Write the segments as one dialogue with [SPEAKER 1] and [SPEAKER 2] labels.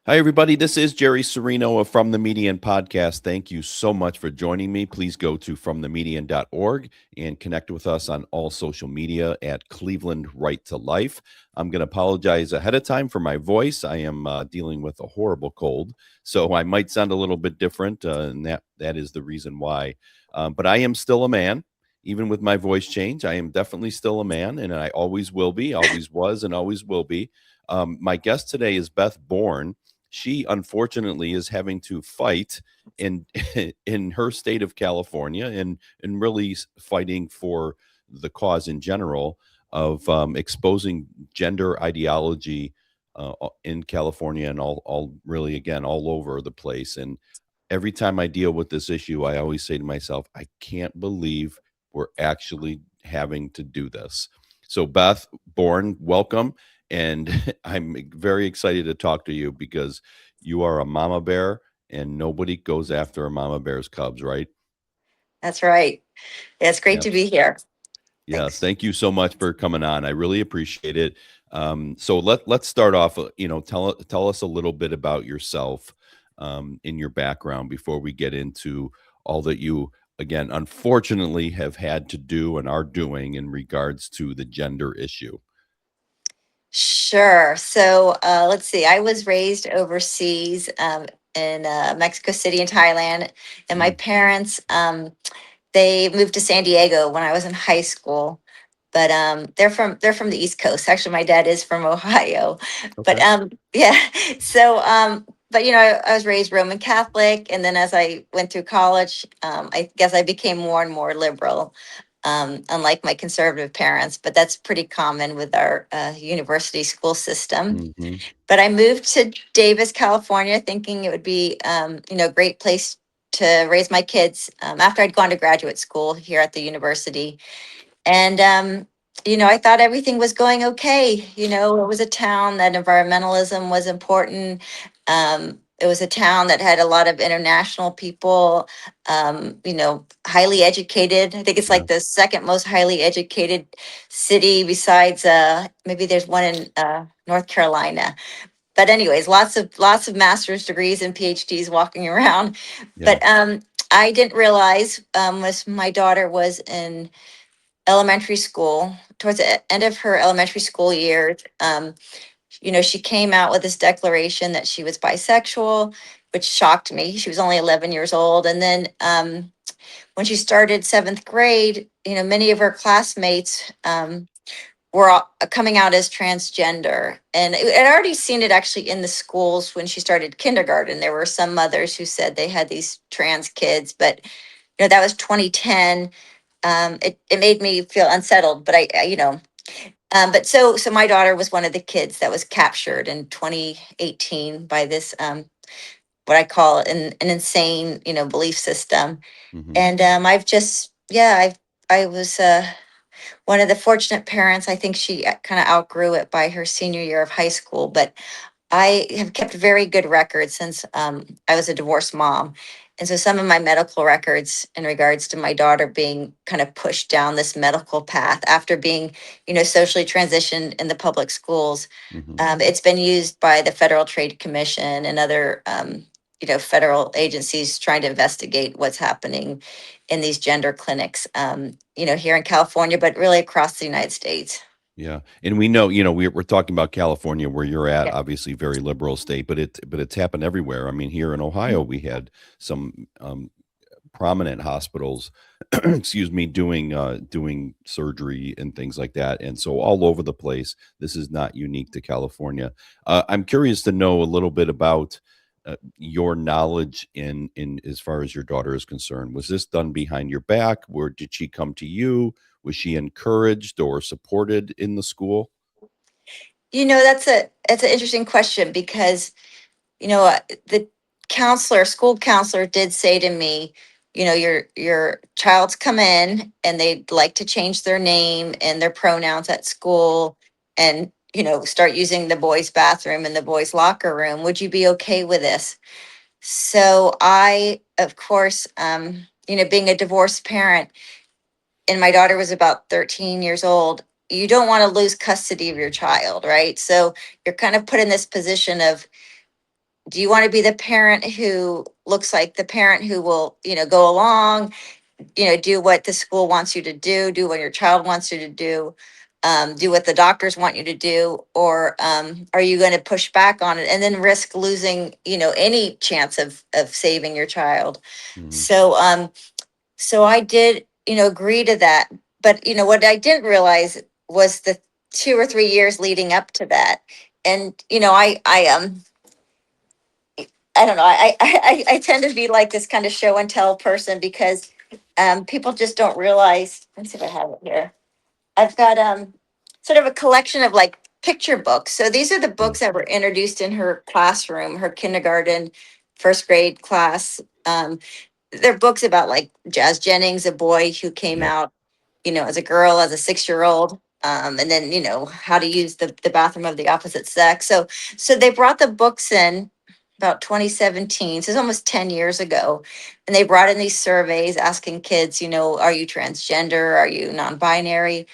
[SPEAKER 1] Hi, everybody. This is Jerry Serino of From the Median podcast. Thank you so much for joining me. Please go to fromthemedian.org and connect with us on all social media at Cleveland Right to Life. I'm going to apologize ahead of time for my voice. I am dealing with a horrible cold, so I might sound a little bit different, and that is the reason why. But I am still a man. Even with my voice change, I am definitely still a man, and I always will be, always was, and always will be. My guest today is Beth Bourne. She unfortunately is having to fight in in her state of California and really fighting for the cause in general of exposing gender ideology in California and all really again all over the place. And every time I deal with this issue, I always say to myself, I can't believe we're actually having to do this. So, Beth Bourne, welcome. And I'm very excited to talk to you because you are a mama bear and nobody goes after a mama bear's cubs, right?
[SPEAKER 2] That's right. Yeah, it's great
[SPEAKER 1] Yeah.
[SPEAKER 2] to be here.
[SPEAKER 1] Yes.
[SPEAKER 2] Thanks.
[SPEAKER 1] Thank you so much for coming on. I really appreciate it. So let's start off. Tell us a little bit about yourself, in your background before we get into all that you again unfortunately have had to do and are doing in regards to the gender issue.
[SPEAKER 2] Sure. So let's see. I was raised overseas in Mexico City and Thailand, and my
[SPEAKER 1] Mm,
[SPEAKER 2] parents they moved to San Diego when I was in high school. But they're from the East Coast. Actually, my dad is from Ohio. But
[SPEAKER 1] okay.
[SPEAKER 2] yeah. So but I was raised Roman Catholic, and then as I went through college, I guess I became more and more liberal. Unlike my conservative parents, but that's pretty common with our university school system.
[SPEAKER 1] Hmm.
[SPEAKER 2] But I moved to Davis, California, thinking it would be, a great place to raise my kids after I'd gone to graduate school here at the university. And, I thought everything was going okay. It was a town that environmentalism was important. It was a town that had a lot of international people, highly educated. I think it's
[SPEAKER 1] Yeah.
[SPEAKER 2] like the second most highly educated city besides maybe there's one in North Carolina. But anyways, lots of master's degrees and PhDs walking around.
[SPEAKER 1] Yeah.
[SPEAKER 2] But I didn't realize was my daughter was in elementary school, towards the end of her elementary school years, she came out with this declaration that she was bisexual, which shocked me. She was only 11 years old. And then when she started seventh grade, many of her classmates were coming out as transgender. And I'd already seen it actually in the schools when she started kindergarten. There were some mothers who said they had these trans kids, but that was 2010. It made me feel unsettled, but but so my daughter was one of the kids that was captured in 2018 by this what I call an insane belief system.
[SPEAKER 1] Hmm.
[SPEAKER 2] And I've just I was one of the fortunate parents. I think she kind of outgrew it by her senior year of high school, but I have kept very good records since I was a divorced mom. And so some of my medical records in regards to my daughter being kind of pushed down this medical path after being, socially transitioned in the public schools,
[SPEAKER 1] Hmm.
[SPEAKER 2] it's been used by the Federal Trade Commission and other, federal agencies trying to investigate what's happening in these gender clinics, here in California, but really across the United States.
[SPEAKER 1] Yeah, and we know, we're talking about California, where you're at,
[SPEAKER 2] Yeah.
[SPEAKER 1] obviously very liberal state, but it's happened everywhere. I mean, here in Ohio, we had some prominent hospitals, excuse me, doing surgery and things like that, and so all over the place. This is not unique to California. I'm curious to know a little bit about your knowledge in as far as your daughter is concerned. Was this done behind your back? Where did she come to you? Was she encouraged or supported in the school?
[SPEAKER 2] That's an interesting question because the school counselor did say to me, your child's come in and they'd like to change their name and their pronouns at school and start using the boys' bathroom and the boys' locker room. Would you be okay with this? So I, of course, being a divorced parent, and my daughter was about 13 years old, you don't want to lose custody of your child, right? So you're kind of put in this position of do you want to be the parent who looks like the parent who will, go along, do what the school wants you to do what your child wants you to do what the doctors want you to do, or are you going to push back on it and then risk losing, any chance of saving your child?
[SPEAKER 1] Mhm.
[SPEAKER 2] So I did, agree to that. But what I didn't realize was the 2 or 3 years leading up to that. And I don't know. I tend to be like this kind of show and tell person because people just don't realize. Let's see if I have it here. I've got sort of a collection of like picture books. So these are the
[SPEAKER 1] Yeah.
[SPEAKER 2] books that were introduced in her classroom, her kindergarten, first grade class. They're books about like Jazz Jennings, a boy who came
[SPEAKER 1] Yep.
[SPEAKER 2] out, as a girl, as a 6 year old. And then, how to use the bathroom of the opposite sex. So they brought the books in about 2017. So it's almost 10 years ago. And they brought in these surveys asking kids, are you transgender? Are you non binary?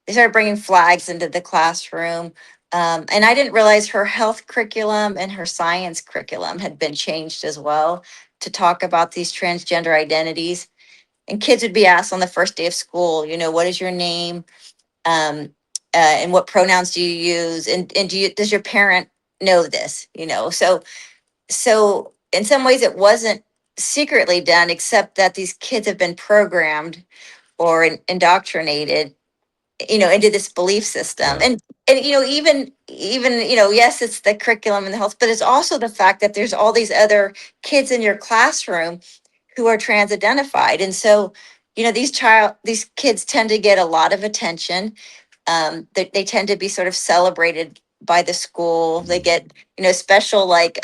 [SPEAKER 2] They started bringing flags into the classroom. And I didn't realize her health curriculum and her science curriculum had been changed as well to talk about these transgender identities. And kids would be asked on the first day of school, what is your name? Um, and what pronouns do you use? And does your parent know this? So in some ways it wasn't secretly done, except that these kids have been programmed or indoctrinated, into this belief system.
[SPEAKER 1] Yeah.
[SPEAKER 2] And even yes, it's the curriculum and the health, but it's also the fact that there's all these other kids in your classroom who are trans identified. And so these kids tend to get a lot of attention. They tend to be sort of celebrated by the school. They
[SPEAKER 1] Mhm.
[SPEAKER 2] get special, like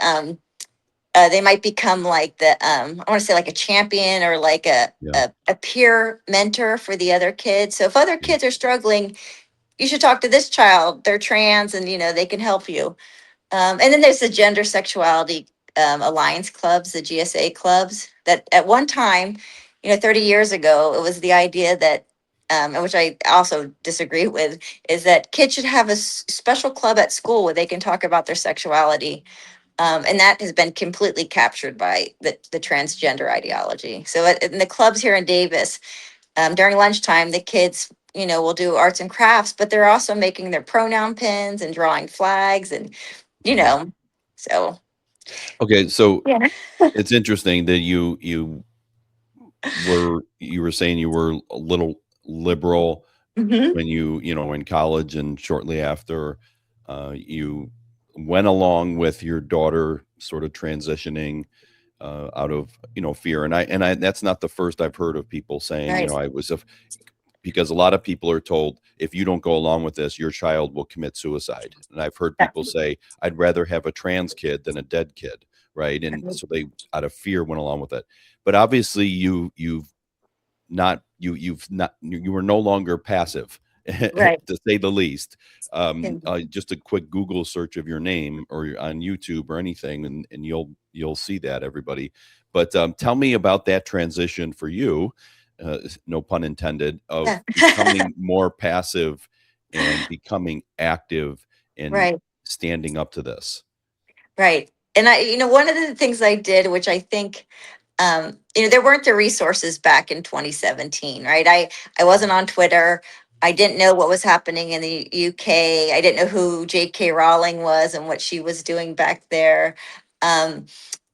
[SPEAKER 2] they might become like I want to say like a champion, or like a,
[SPEAKER 1] Yeah.
[SPEAKER 2] a a peer mentor for the other kids. So if other
[SPEAKER 1] Yeah.
[SPEAKER 2] kids are struggling, you should talk to this child. They're trans, and they can help you. And then there's the gender sexuality alliance clubs, the GSA clubs. That at one time, 30 years ago, it was the idea that, and which I also disagree with, is that kids should have a special club at school where they can talk about their sexuality. And that has been completely captured by the transgender ideology. So in the clubs here in Davis, during lunchtime, the kids, will do arts and crafts, but they're also making their pronoun pins and drawing flags, and you
[SPEAKER 1] Mhm.
[SPEAKER 2] know, so
[SPEAKER 1] Okay, so
[SPEAKER 2] yeah.
[SPEAKER 1] it's interesting that you were saying you were a little liberal
[SPEAKER 2] Hmm.
[SPEAKER 1] when you in college, and shortly after, you went along with your daughter sort of transitioning out of fear. And I that's not the first I've heard of people saying,
[SPEAKER 2] Right.
[SPEAKER 1] I was because a lot of people are told, if you don't go along with this, your child will commit suicide. And I've heard
[SPEAKER 2] Yeah.
[SPEAKER 1] people say, I'd rather have a trans kid than a dead kid, right? And so they, out of fear, went along with it. But obviously you were no longer passive,
[SPEAKER 2] Right.
[SPEAKER 1] to say the least.
[SPEAKER 2] Mhm.
[SPEAKER 1] Just a quick Google search of your name, or on YouTube or anything, and you'll see that, everybody. But tell me about that transition for you, no pun intended, of
[SPEAKER 2] Yeah.
[SPEAKER 1] becoming more passive and becoming active and
[SPEAKER 2] Right.
[SPEAKER 1] standing up to this.
[SPEAKER 2] Right. And one of the things I did, which I think, there weren't the resources back in 2017, right? I wasn't on Twitter. I didn't know what was happening in the UK. I didn't know who J.K. Rowling was and what she was doing back there. Um,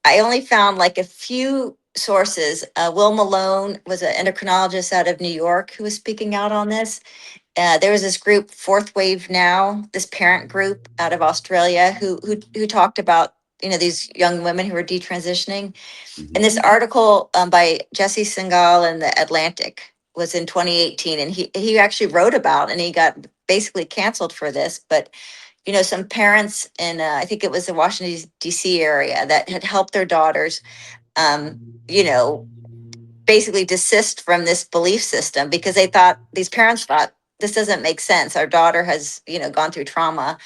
[SPEAKER 2] I only found like a few sources. Will Malone was an endocrinologist out of New York who was speaking out on this. There was this group, Fourth Wave Now, this parent group out of Australia who talked about these young women who were detransitioning.
[SPEAKER 1] Mhm.
[SPEAKER 2] And this article by Jesse Singal in the Atlantic was in 2018, and he actually wrote about, and he got basically canceled for this. But some parents in I think it was the Washington D.C. area that had helped their daughters, um, you know, basically desist from this belief system because these parents thought this doesn't make sense. Our daughter has gone through trauma.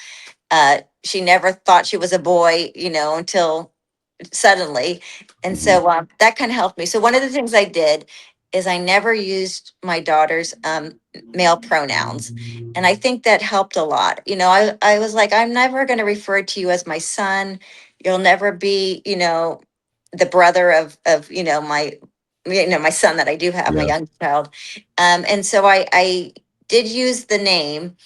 [SPEAKER 2] She never thought she was a boy, until suddenly. And
[SPEAKER 1] Mhm.
[SPEAKER 2] so that kind of helped me. So one of the things I did is I never used my daughter's male pronouns. And I think that helped a lot. I was like, I'm never going to refer to you as my son. You'll never be, the brother of, my son that I do have, my
[SPEAKER 1] Yeah.
[SPEAKER 2] young child. And so I did use the name,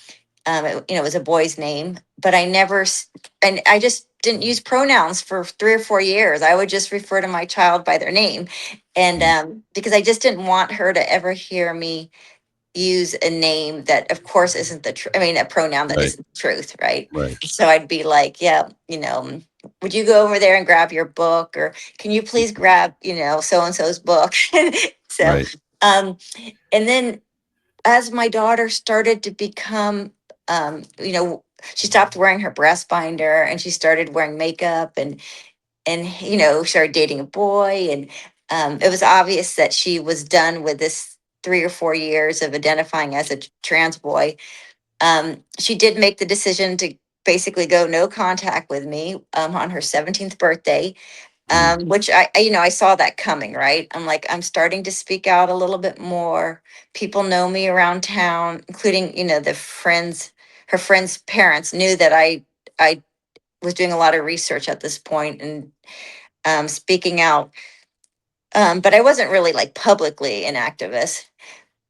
[SPEAKER 2] it was a boy's name, but and I just didn't use pronouns for 3 or 4 years. I would just refer to my child by their name. And
[SPEAKER 1] Mm.
[SPEAKER 2] because I just didn't want her to ever hear me use a name that of course isn't the truth. I mean, a pronoun that
[SPEAKER 1] Right.
[SPEAKER 2] isn't the truth, right?
[SPEAKER 1] Right.
[SPEAKER 2] So I'd be like, yeah, would you go over there and grab your book, or can you please grab, so and so's book? So
[SPEAKER 1] Right.
[SPEAKER 2] um and then as my daughter started to become, she stopped wearing her breast binder and she started wearing makeup, and started dating a boy, and it was obvious that she was done with this 3 or 4 years of identifying as a trans boy. She did make the decision to basically go no contact with me, on her 17th birthday,
[SPEAKER 1] Mm.
[SPEAKER 2] which I saw that coming, right? I'm like, I'm starting to speak out a little bit more. People know me around town, including, her friends' parents knew that I was doing a lot of research at this point, and speaking out. But I wasn't really like publicly an activist.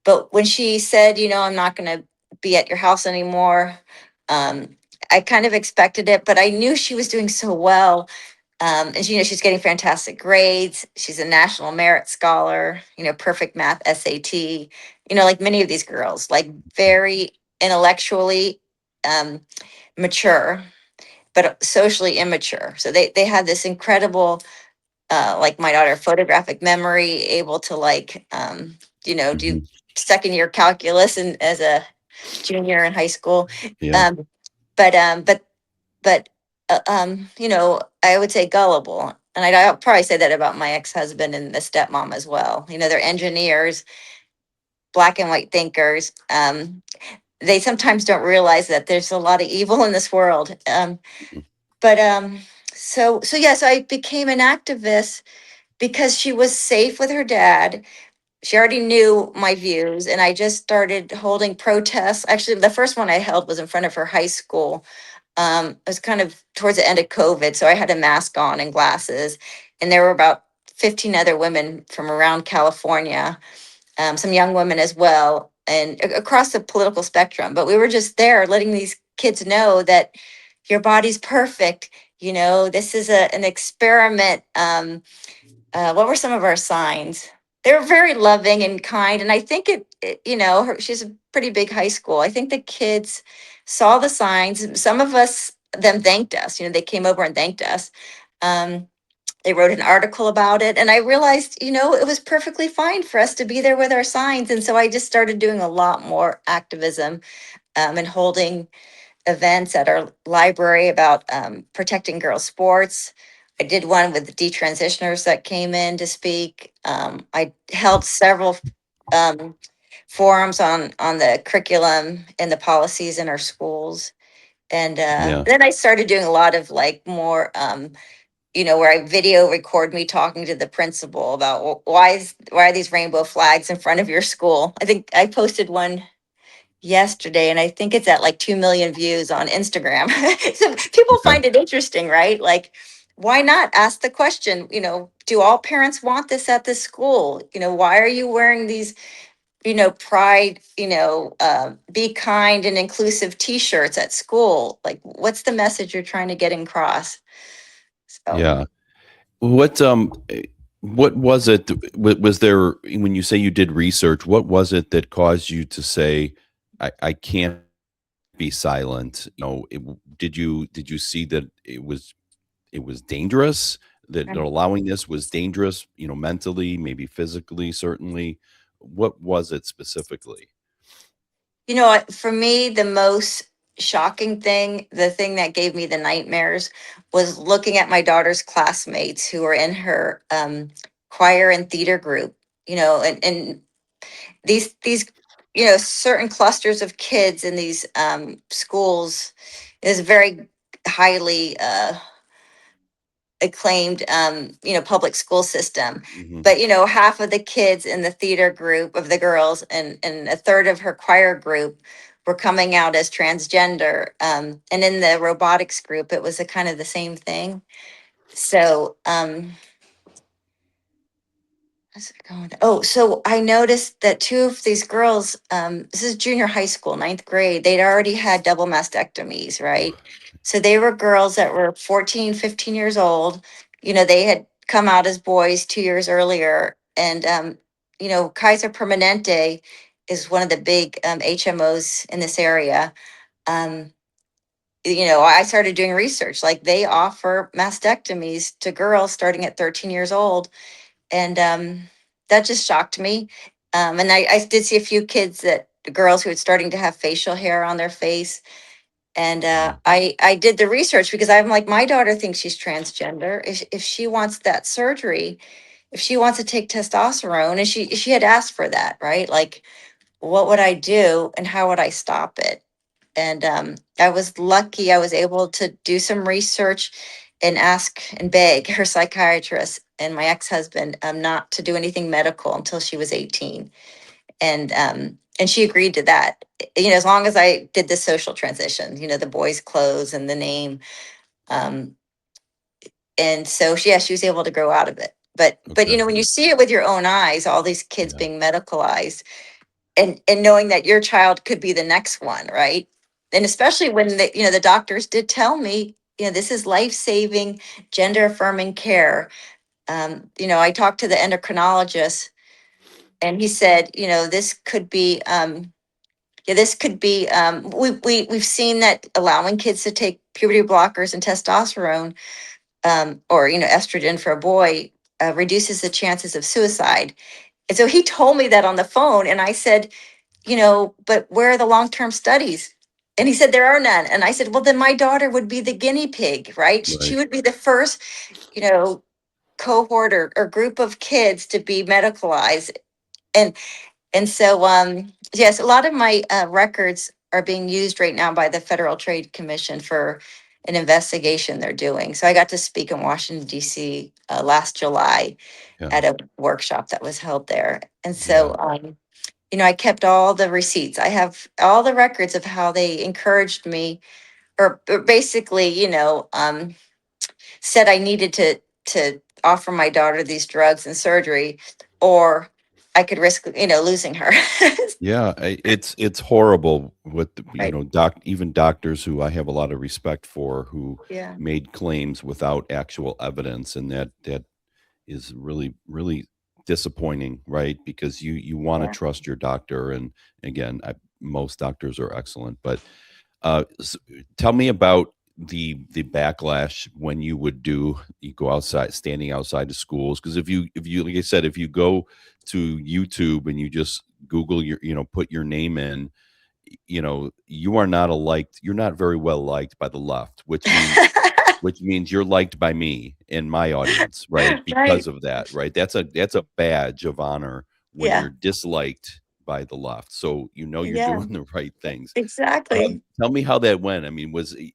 [SPEAKER 2] But when she said, I'm not going to be at your house anymore, um, I kind of expected it, but I knew she was doing so well. And she's getting fantastic grades. She's a national merit scholar, perfect math SAT, like many of these girls, like very intellectually um, mature, but socially immature. So they had this incredible, like my daughter, photographic memory, able to like, do
[SPEAKER 1] Mhm.
[SPEAKER 2] second year calculus and as a junior in high school.
[SPEAKER 1] Yeah.
[SPEAKER 2] Um, but I would say gullible. And I'll probably say that about my ex-husband and the stepmom as well. They're engineers, black and white thinkers. They sometimes don't realize that there's a lot of evil in this world.
[SPEAKER 1] Mhm.
[SPEAKER 2] But so yes, I became an activist because she was safe with her dad. She already knew my views, and I just started holding protests. Actually, the first one I held was in front of her high school. It was kind of towards the end of COVID, so I had a mask on and glasses, and there were about 15 other women from around California, some young women as well, and across the political spectrum. But we were just there letting these kids know that your body's perfect. This is an experiment. What were some of our signs? They were very loving and kind, and I think she's a pretty big high school. I think the kids saw the signs. Some of them thanked us. They came over and thanked us. Um, they wrote an article about it, and I realized, it was perfectly fine for us to be there with our signs. And so I just started doing a lot more activism, and holding events at our library about protecting girls' sports. I did one with the detransitioners that came in to speak. I held several um, forums on the curriculum and the policies in our schools. And
[SPEAKER 1] Yeah.
[SPEAKER 2] then I started doing a lot of like more, where I video record me talking to the principal about why are these rainbow flags in front of your school. I think I posted one yesterday, and I think it's at like 2 million views on Instagram. So people
[SPEAKER 1] Okay.
[SPEAKER 2] find it interesting, right? Like, why not ask the question, do all parents want this at this school? Why are you wearing these, pride, be kind and inclusive t-shirts at school? Like, what's the message you're trying to get across? So
[SPEAKER 1] Yeah. What was it? Was there, when you say you did research, what was it that caused you to say, I can't be silent? Did you see that it was dangerous, that allowing this was dangerous, mentally, maybe physically, certainly? What was it specifically?
[SPEAKER 2] For me, the most shocking thing, the thing that gave me the nightmares, was looking at my daughter's classmates who were in her choir and theater group, and these, certain clusters of kids in these schools is very highly acclaimed, public school system.
[SPEAKER 1] Mhm.
[SPEAKER 2] But half of the kids in the theater group of the girls, and a third of her choir group were coming out as transgender. And in the robotics group, it was a kind of the same thing. So, how's it going? Oh, so I noticed that two of these girls, this is junior high school, ninth grade, they'd already had double mastectomies,
[SPEAKER 1] Ooh,
[SPEAKER 2] right? So they were girls that were 14, 15 years old. They had come out as boys 2 years earlier. And, Kaiser Permanente is one of the big HMOs in this area. Um, I started doing research, like they offer mastectomies to girls starting at 13 years old. And that just shocked me. And I did see a few kids girls who were starting to have facial hair on their face. And
[SPEAKER 1] mm,
[SPEAKER 2] I did the research because I'm like, my daughter thinks she's transgender. If she wants that surgery, if she wants to take testosterone, and she had asked for that, right? Like, what would I do and how would I stop it? And I was lucky I was able to do some research and ask and beg her psychiatrist and my ex-husband not to do anything medical until she was 18. And she agreed to that, as long as I did the social transition, the boys' clothes and the name. Um, and so she was able to grow out of it. But
[SPEAKER 1] okay.
[SPEAKER 2] when you see it with your own eyes, all these kids
[SPEAKER 1] Yeah.
[SPEAKER 2] being medicalized, and knowing that your child could be the next one, right? And especially when the doctors did tell me, this is life-saving, gender-affirming care. I talked to the endocrinologist, and he said, this could be, yeah, this could be, we've seen that allowing kids to take puberty blockers and testosterone, or, estrogen for a boy, reduces the chances of suicide. And so he told me that on the phone, and I said, but where are the long-term studies? And he said, there are none. And I said, well, then my daughter would be the guinea pig, right? She
[SPEAKER 1] Right.
[SPEAKER 2] would be the first, you know, cohort or group of kids to be medicalized. And so yes, a lot of my records are being used right now by the Federal Trade Commission for an investigation they're doing. So I got to speak in Washington, D.C. Last July
[SPEAKER 1] Yeah.
[SPEAKER 2] at a workshop that was held there. And
[SPEAKER 1] Yeah.
[SPEAKER 2] so I kept all the receipts. I have all the records of how they encouraged me, or basically, said I needed to offer my daughter these drugs and surgery, or I could risk, losing her.
[SPEAKER 1] Yeah, it's horrible with
[SPEAKER 2] Right.
[SPEAKER 1] even doctors who I have a lot of respect for who
[SPEAKER 2] Yeah.
[SPEAKER 1] made claims without actual evidence, and that is really really disappointing, right? Because you want to
[SPEAKER 2] Yeah.
[SPEAKER 1] trust your doctor, and again, most doctors are excellent, but tell me about the backlash when you go outside, standing outside of schools, because if you like I said, if you go to YouTube and you just Google put your name in, you are not you're not very well liked by the left, which means you're liked by me and my audience, right? Because
[SPEAKER 2] Right.
[SPEAKER 1] of that, right? That's a badge of honor when
[SPEAKER 2] Yeah.
[SPEAKER 1] you're disliked by the left. So you're
[SPEAKER 2] Yeah.
[SPEAKER 1] doing the right things.
[SPEAKER 2] Exactly.
[SPEAKER 1] Tell me how that went. I mean,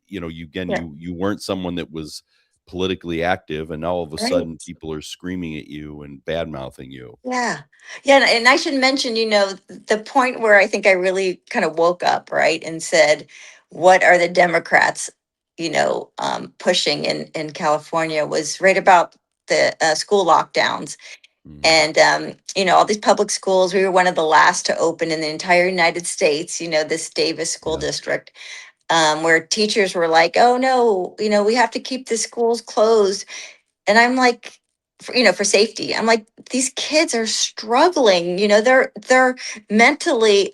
[SPEAKER 1] you again,
[SPEAKER 2] Yeah.
[SPEAKER 1] you weren't someone that was politically active, and all of a
[SPEAKER 2] Right.
[SPEAKER 1] sudden people are screaming at you and bad mouthing you.
[SPEAKER 2] Yeah. Yeah. And I should mention, the point where I think I really kind of woke up, right, and said, what are the Democrats, pushing in California, was right about the school lockdowns.
[SPEAKER 1] Mhm.
[SPEAKER 2] And, all these public schools, we were one of the last to open in the entire United States, this Davis school
[SPEAKER 1] Yeah.
[SPEAKER 2] district, where teachers were like, oh, no, we have to keep the schools closed. And I'm like, for safety, I'm like, these kids are struggling, they're mentally,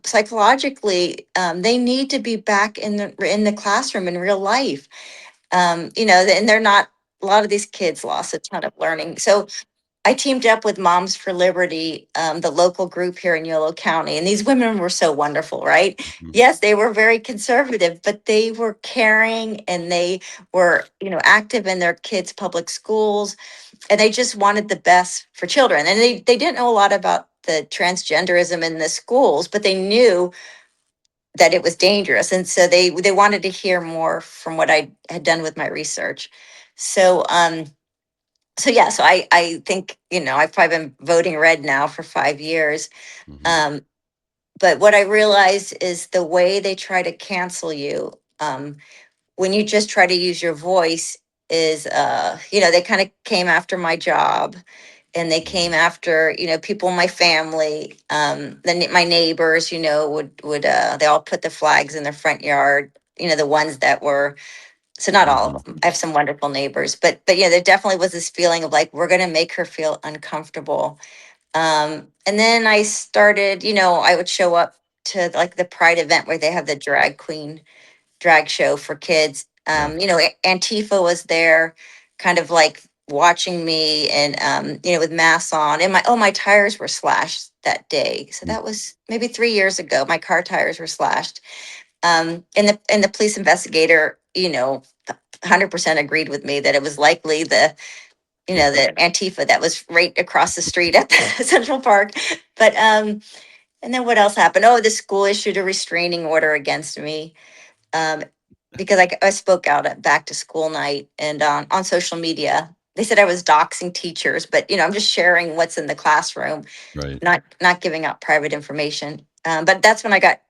[SPEAKER 2] psychologically, they need to be back in the classroom in real life. And they're not, a lot of these kids lost a ton of learning. So I teamed up with Moms for Liberty, the local group here in Yolo County, and these women were so wonderful, right?
[SPEAKER 1] Mhm.
[SPEAKER 2] Yes, they were very conservative, but they were caring, and they were, active in their kids' public schools, and they just wanted the best for children. And they didn't know a lot about the transgenderism in the schools, but they knew that it was dangerous, and so they wanted to hear more from what I had done with my research. So yeah, so I think, I've probably been voting red now for 5 years.
[SPEAKER 1] Mhm.
[SPEAKER 2] Um, but what I realized is the way they try to cancel you, um, when you just try to use your voice is, they kind of came after my job, and they came
[SPEAKER 1] Mhm.
[SPEAKER 2] after, people in my family, my neighbors, they all put the flags in their front yard, the ones that were, so not all
[SPEAKER 1] Mhm.
[SPEAKER 2] of them. I have some wonderful neighbors, but there definitely was this feeling of like, we're going to make her feel uncomfortable. And then I started, I would show up to like the Pride event where they have the drag queen drag show for kids.
[SPEAKER 1] Yeah.
[SPEAKER 2] Antifa was there, kind of like watching me, and with masks on. And my tires were slashed that day. So
[SPEAKER 1] Mm.
[SPEAKER 2] that was maybe 3 years ago. My car tires were slashed. And the police investigator, 100% agreed with me that it was likely
[SPEAKER 1] Yeah.
[SPEAKER 2] the Antifa that was right across the street at the Central Park. But and then what else happened? Oh, the school issued a restraining order against me, um, because I spoke out at back to school night and on social media. They said I was doxing teachers, but I'm just sharing what's in the classroom,
[SPEAKER 1] Right.
[SPEAKER 2] not giving out private information. But that's when I got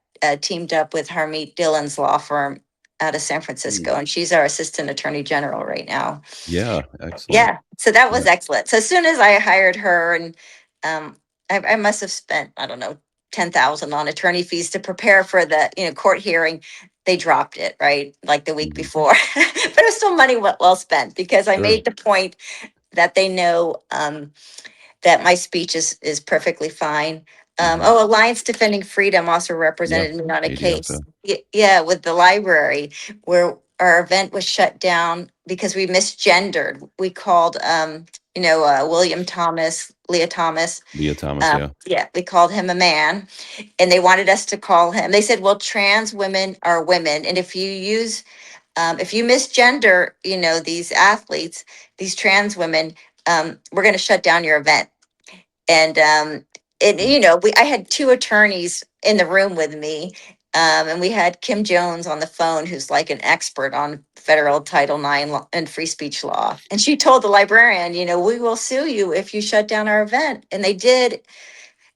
[SPEAKER 2] teamed up with Harmeet Dillon's law firm out of San
[SPEAKER 1] Mm.
[SPEAKER 2] Francisco, and she's our assistant attorney general right now.
[SPEAKER 1] Yeah. Excellent.
[SPEAKER 2] Yeah, so that
[SPEAKER 1] Yeah.
[SPEAKER 2] was excellent. So as soon as I hired her, and um, I must have spent, I don't know, 10,000 on attorney fees to prepare for the court hearing. They dropped it right like the week
[SPEAKER 1] Mhm.
[SPEAKER 2] before, but it was still money well spent, because I
[SPEAKER 1] Sure.
[SPEAKER 2] made the point that they know, that my speech is perfectly fine.
[SPEAKER 1] Mhm.
[SPEAKER 2] Alliance Defending Freedom also
[SPEAKER 1] Yeah.
[SPEAKER 2] represented me on a
[SPEAKER 1] ADF.
[SPEAKER 2] case, yeah, with the library, where our event was shut down because we misgendered. We called, William Thomas, Leah Thomas.
[SPEAKER 1] Leah Thomas. Yeah.
[SPEAKER 2] Yeah, we called him a man, and they wanted us to call him. They said, "Well, trans women are women, and if you misgender, these athletes, these trans women, we're going to shut down your event." And
[SPEAKER 1] Mm.
[SPEAKER 2] I had two attorneys in the room with me, and we had Kim Jones on the phone, who's like an expert on federal Title IX and free speech law. And she told the librarian, we will sue you if you shut down our event. And they did.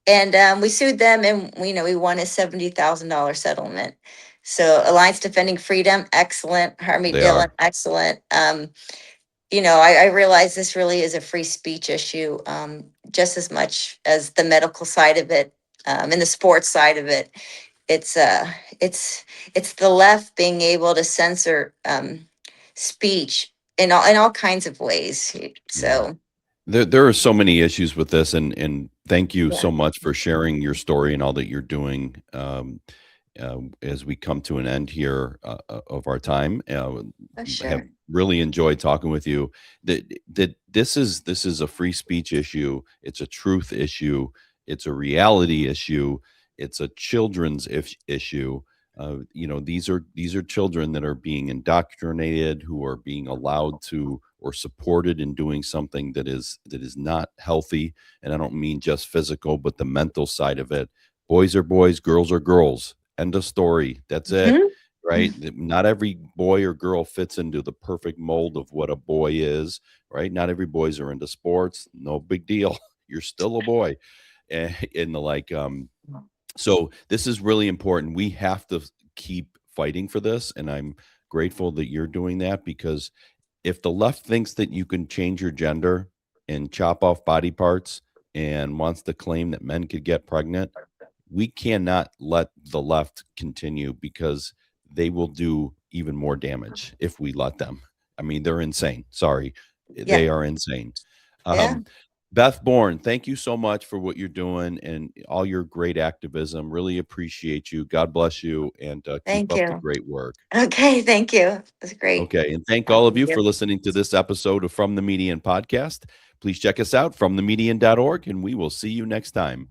[SPEAKER 2] And we sued them, and we won a $70,000 settlement. So Alliance Defending Freedom, excellent. Harmeet
[SPEAKER 1] They
[SPEAKER 2] Dillon,
[SPEAKER 1] are.
[SPEAKER 2] excellent. I realize this really is a free speech issue, just as much as the medical side of it, and the sports side of it. It's uh, it's it's the left being able to censor speech in all kinds of ways.
[SPEAKER 1] Yeah.
[SPEAKER 2] So
[SPEAKER 1] There are so many issues with this, and thank you
[SPEAKER 2] yeah,
[SPEAKER 1] so much for sharing your story and all that you're doing. As we come to an end here of our time,
[SPEAKER 2] for
[SPEAKER 1] have
[SPEAKER 2] sure.
[SPEAKER 1] really enjoyed talking with you. That this is a free speech issue. It's a truth issue. It's a reality issue. It's a children's issue. These are children that are being indoctrinated, who are being allowed to or supported in doing something that is not healthy. And I don't mean just physical, but the mental side of it. Boys are boys, girls are girls. End of story. That's it.
[SPEAKER 2] Mhm.
[SPEAKER 1] Right. Not every boy or girl fits into the perfect mold of what a boy is. Right. Not every boys are into sports. No big deal. You're still a boy. And the like, so this is really important. We have to keep fighting for this. And I'm grateful that you're doing that, because if the left thinks that you can change your gender and chop off body parts and wants to claim that men could get pregnant, we cannot let the left continue, because they will do even more damage if we let them. I mean, they're insane. Sorry.
[SPEAKER 2] Yeah,
[SPEAKER 1] They are insane.
[SPEAKER 2] yeah.
[SPEAKER 1] Um, Beth Bourne, thank you so much for what you're doing and all your great activism. Really appreciate you. God bless you, and keep
[SPEAKER 2] Thank
[SPEAKER 1] up the
[SPEAKER 2] you.
[SPEAKER 1] great work.
[SPEAKER 2] Okay, thank you. It was great
[SPEAKER 1] Okay. And thank all of
[SPEAKER 2] talking
[SPEAKER 1] you
[SPEAKER 2] to
[SPEAKER 1] for
[SPEAKER 2] you.
[SPEAKER 1] listening to this episode of From the Median podcast. Please check us out, fromthemedian.org, and we will see you next time.